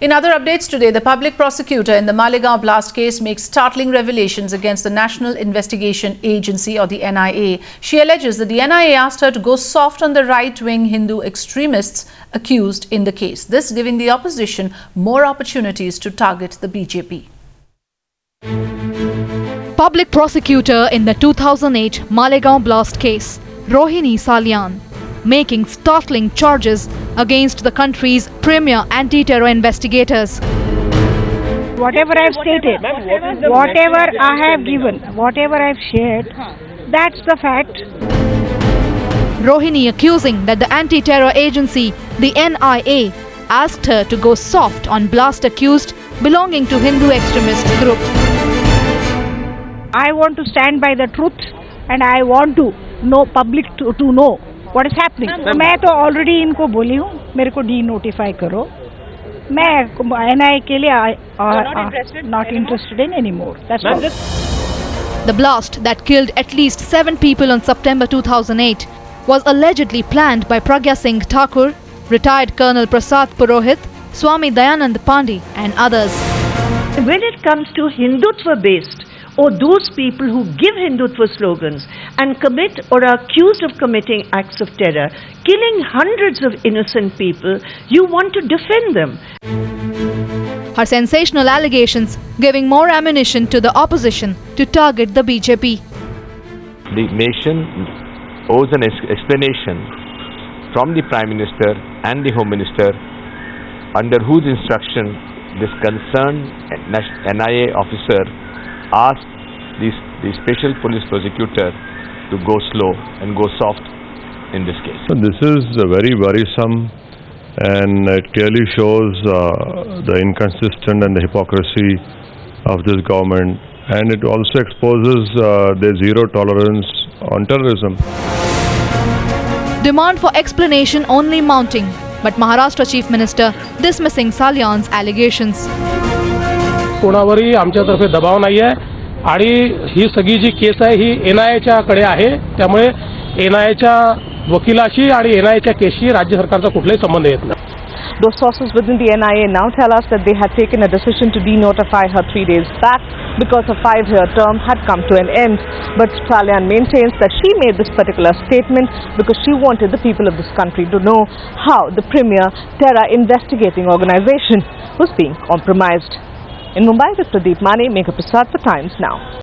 In other updates today, the public prosecutor in the Malegaon blast case makes startling revelations against the National Investigation Agency, or the NIA. She alleges that the NIA asked her to go soft on the right-wing Hindu extremists accused in the case, this giving the opposition more opportunities to target the BJP. Public prosecutor in the 2008 Malegaon blast case, Rohini Salyan, making startling charges against the country's premier anti-terror investigators. Whatever I have stated, whatever I have given, whatever I have shared, that's the fact. Rohini accusing that the anti-terror agency, the NIA, asked her to go soft on blast accused belonging to Hindu extremist group. I want to stand by the truth and I want to know public to know what is happening. मैं तो already इनको बोली हूँ, मेरे को de-notify करो. मैं NIA के लिए not interested in anymore. That's all. The blast that killed at least 7 people on September 2008 was allegedly planned by Pragya Singh Thakur, retired Colonel Prasad Purohit, Swami Dayanand Pandey and others. When it comes to Hindutva-based, or those people who give Hindutva slogans and commit or are accused of committing acts of terror, killing hundreds of innocent people, you want to defend them. Her sensational allegations giving more ammunition to the opposition to target the BJP. The nation owes an explanation from the Prime Minister and the Home Minister, under whose instruction this concerned NIA officer asked the special police prosecutor to go slow and go soft in this case. So this is very worrisome, and it clearly shows the inconsistent and the hypocrisy of this government, and it also exposes their zero tolerance on terrorism. Demand for explanation only mounting, but Maharashtra Chief Minister dismissing Salyan's allegations. कोणावरही आमच्यातर्फे दबाव नाही आहे आणि ही सगळी जी case आहे ही NIAच्या कडे आहे, त्यामुळे NIAच्या वकिलाशी आणि NIAच्या केसशी राज्य सरकारचा कुठलाही संबंध येत नाही. Those sources within the NIA now tell us that they had taken a decision to de-notify her 3 days back because her 5-year term had come to an end. But Salyan maintains that she made this particular statement because she wanted the people of this country to know how the premier terror investigating organization was being compromised. In Mumbai, with Pradeep Mane, Megha Prasad for Times Now.